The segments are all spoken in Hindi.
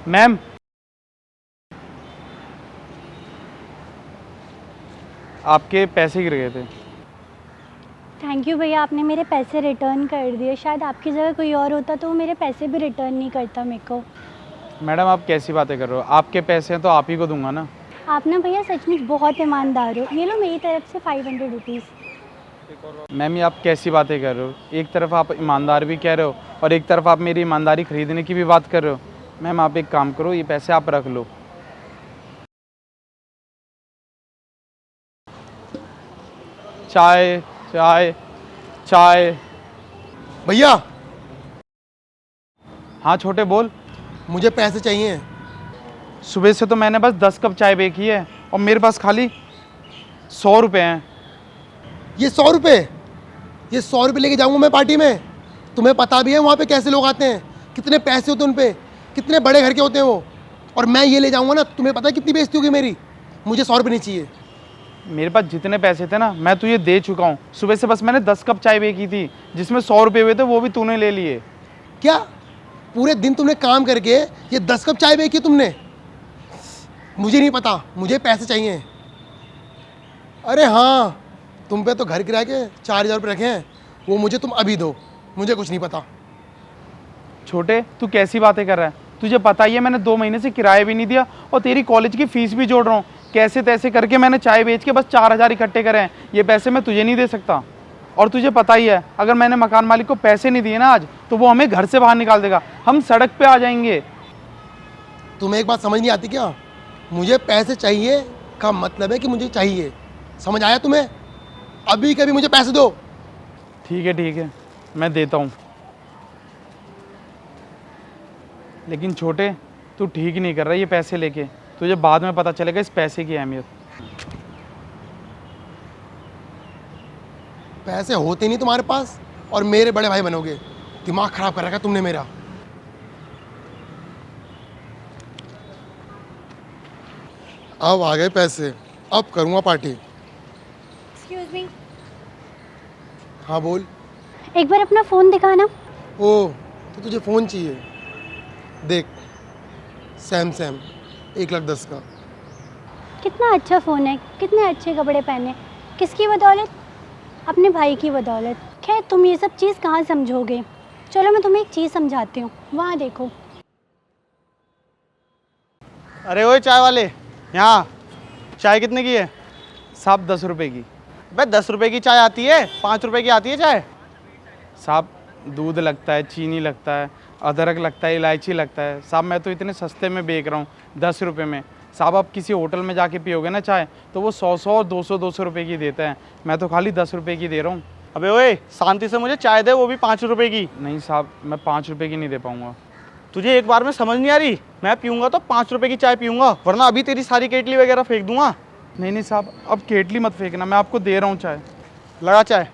मैम, आपके पैसे गिर गए थे। थैंक यू भैया, आपने मेरे पैसे रिटर्न कर दिए। शायद आपकी जगह कोई और होता तो वो मेरे पैसे भी रिटर्न नहीं करता मेरे को। मैडम, आप कैसी बातें कर रहे हो? आपके पैसे हैं तो आप ही को दूंगा ना। आप ना भैया सचमुच बहुत ईमानदार हो। ये लो मेरी तरफ से 500 रुपीज़। मैम, ये आप कैसी बातें कर रहे हो? एक तरफ आप ईमानदार भी कह रहे हो और एक तरफ आप मेरी ईमानदारी खरीदने की भी बात कर रहे हो। मैम, आप एक काम करो, ये पैसे आप रख लो। चाय चाय चाय। भैया हाँ छोटे, बोल। मुझे पैसे चाहिए। सुबह से तो मैंने बस 10 कप चाय बेची है और मेरे पास खाली 100 रुपये हैं। ये 100 रुपये? ये 100 रुपये लेके जाऊंगा मैं पार्टी में? तुम्हें पता भी है वहाँ पे कैसे लोग आते हैं, कितने पैसे होते हैं उन पे, कितने बड़े घर के होते हैं वो। और मैं ये ले जाऊंगा ना, तुम्हें पता है कितनी बेइज्जती होगी मेरी। मुझे 100 रुपये नहीं चाहिए। मेरे पास जितने पैसे थे ना, मैं तुझे दे चुका हूँ। सुबह से बस मैंने 10 कप चाय बेची थी, जिसमें 100 रुपये हुए थे, वो भी तूने ले लिए। क्या पूरे दिन तुमने काम करके ये 10 कप चाय बेची तुमने? मुझे नहीं पता, मुझे पैसे चाहिए। अरे हाँ, तुम पे तो घर किराए के 4,000 रुपये रखे हैं, वो मुझे तुम अभी दो। मुझे कुछ नहीं पता। छोटे, तू कैसी बातें कर रहा है? तुझे पता ही है मैंने 2 महीने से किराया भी नहीं दिया और तेरी कॉलेज की फीस भी जोड़ रहा हूँ। कैसे तैसे करके मैंने चाय बेच के बस 4,000 इकट्ठे करे हैं। ये पैसे मैं तुझे नहीं दे सकता। और तुझे पता ही है, अगर मैंने मकान मालिक को पैसे नहीं दिए ना आज, तो वो हमें घर से बाहर निकाल देगा। हम सड़क पे आ जाएंगे। तुम्हें एक बात समझ नहीं आती क्या? मुझे पैसे चाहिए का मतलब है कि मुझे चाहिए। समझ आया तुम्हें? अभी कभी मुझे पैसे दो। ठीक है, मैं देता हूँ। लेकिन छोटे, तू ठीक नहीं कर रहा ये पैसे लेके। तुझे बाद में पता चलेगा इस पैसे की अहमियत। पैसे होते नहीं तुम्हारे पास और मेरे बड़े भाई बनोगे। दिमाग खराब कर रखा तुमने मेरा। अब आ गए पैसे, अब करूँगा पार्टी। एक्सक्यूज मी, हाँ बोल। एक बार अपना फ़ोन दिखाना। ओ, तो तुझे फ़ोन चाहिए? देख, सैमसंग 1,10,000 का। कितना अच्छा फ़ोन है, कितने अच्छे कपड़े पहने। किसकी बदौलत? अपने भाई की बदौलत। खैर, तुम ये सब चीज़ कहाँ समझोगे। चलो मैं तुम्हें एक चीज़ समझाती हूँ। वहाँ देखो। अरे ओए चाय वाले, यहाँ चाय कितने की है? साहब 10 रुपए की। भाई 10 रुपए की चाय आती है, 5 रुपए की आती है चाय। साहब, दूध लगता है, चीनी लगता है, अदरक लगता है, इलायची लगता है। साहब, मैं तो इतने सस्ते में बेच रहा हूँ, 10 रुपये में। साहब, आप किसी होटल में जाके पियोगे ना चाय, तो वो 100 और 200 रुपए की देते हैं। मैं तो खाली 10 रुपए की दे रहा हूँ। अबे ओए, शांति से मुझे चाय दे, वो भी 5 रुपए की। नहीं साहब, मैं 5 रुपए की नहीं दे पाऊँगा। तुझे एक बार में समझ नहीं आ रही? मैं पीऊंगा तो 5 रुपए की चाय पीऊंगा, वरना अभी तेरी सारी केटली वगैरह फेंक दूंगा। नहीं साहब, अब केटली मत फेंकना, मैं आपको दे रहा हूँ चाय। लगा चाय।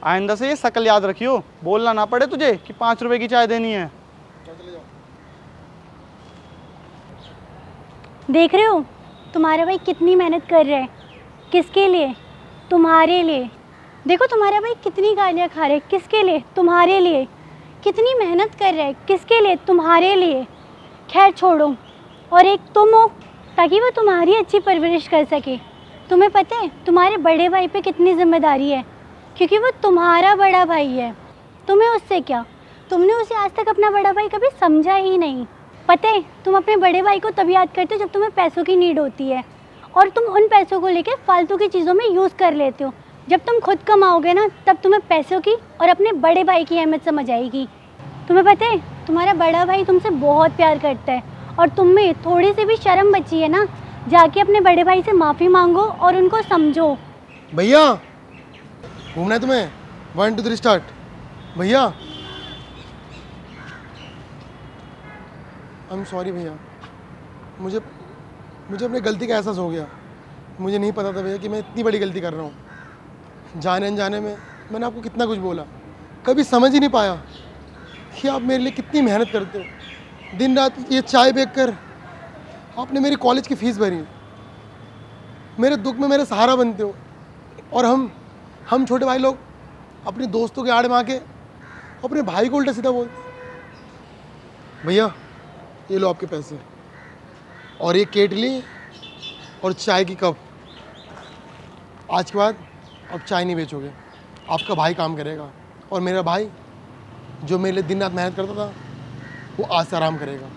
आइंदा से ये शक्ल याद रखियो, बोलना ना पड़े तुझे कि 5 रुपए की चाय देनी है। देख रहे हो तुम्हारा भाई कितनी मेहनत कर रहा है। किसके लिए? तुम्हारे लिए। देखो तुम्हारा भाई कितनी गालियाँ खा रहा है। किसके लिए? तुम्हारे लिए। कितनी मेहनत कर रहा है। किसके लिए? तुम्हारे लिए। खैर छोड़ो। और एक तुम हो, ताकि वो तुम्हारी अच्छी परवरिश कर सके। तुम्हें पता है तुम्हारे बड़े भाई पे कितनी जिम्मेदारी है, क्योंकि वो तुम्हारा बड़ा भाई है। तुम्हें उससे क्या, तुमने उसे आज तक अपना बड़ा भाई कभी समझा ही नहीं। पता है तुम अपने बड़े भाई को तब याद करते हो जब तुम्हें पैसों की नीड होती है, और तुम उन पैसों को लेकर फालतू की चीज़ों में यूज़ कर लेते हो। जब तुम खुद कमाओगे ना, तब तुम्हें पैसों की और अपने बड़े भाई की अहमियत समझ आएगी। तुम्हें पता है तुम्हारा बड़ा भाई तुमसे बहुत प्यार करता है, और तुम में थोड़ी सी भी शर्म बची है ना, जाके अपने बड़े भाई से माफ़ी मांगो और उनको समझो। भैया घूमना है तुम्हें? 1 2 3 स्टार्ट। भैया आई एम सॉरी भैया, मुझे अपनी गलती का एहसास हो गया। मुझे नहीं पता था भैया कि मैं इतनी बड़ी गलती कर रहा हूँ। जाने अनजाने में मैंने आपको कितना कुछ बोला, कभी समझ ही नहीं पाया कि आप मेरे लिए कितनी मेहनत करते हो। दिन रात ये चाय बेच कर आपने मेरी कॉलेज की फ़ीस भरी, मेरे दुख में मेरे सहारा बनते हो। और हम छोटे भाई लोग अपने दोस्तों के आड़ में आके अपने भाई को उल्टा सीधा बोल। भैया ये लो आपके पैसे, और ये केटली और चाय की कप। आज के बाद अब चाय नहीं बेचोगे, आपका भाई काम करेगा, और मेरा भाई जो मेरे लिए दिन रात मेहनत करता था वो आज से आराम करेगा।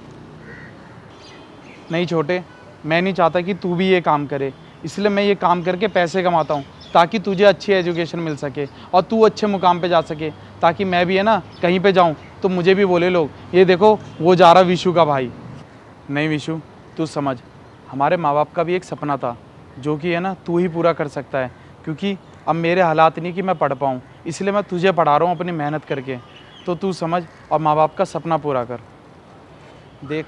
नहीं छोटे, मैं नहीं चाहता कि तू भी ये काम करे, इसलिए मैं ये काम करके पैसे कमाता हूँ ताकि तुझे अच्छी एजुकेशन मिल सके और तू अच्छे मुकाम पे जा सके, ताकि मैं भी है ना कहीं पे जाऊँ तो मुझे भी बोले लोग, ये देखो वो जा रहा विशु का भाई। नहीं विशु, तू समझ, हमारे माँ बाप का भी एक सपना था जो कि है ना तू ही पूरा कर सकता है, क्योंकि अब मेरे हालात नहीं कि मैं पढ़ पाऊँ, इसलिए मैं तुझे पढ़ा रहा हूँ अपनी मेहनत करके। तो तू समझ और माँ बाप का सपना पूरा कर। देख,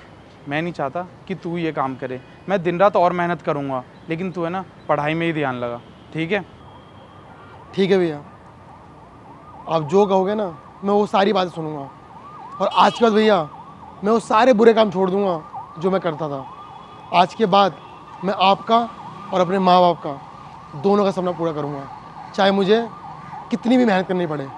मैं नहीं चाहता कि तू ये काम करे, मैं दिन रात और मेहनत करूँगा, लेकिन तू है ना पढ़ाई में ही ध्यान लगा, ठीक है? ठीक है भैया, आप जो कहोगे ना मैं वो सारी बातें सुनूंगा, और आज के बाद भैया मैं वो सारे बुरे काम छोड़ दूंगा जो मैं करता था। आज के बाद मैं आपका और अपने माँ बाप का दोनों का सपना पूरा करूंगा, चाहे मुझे कितनी भी मेहनत करनी पड़े।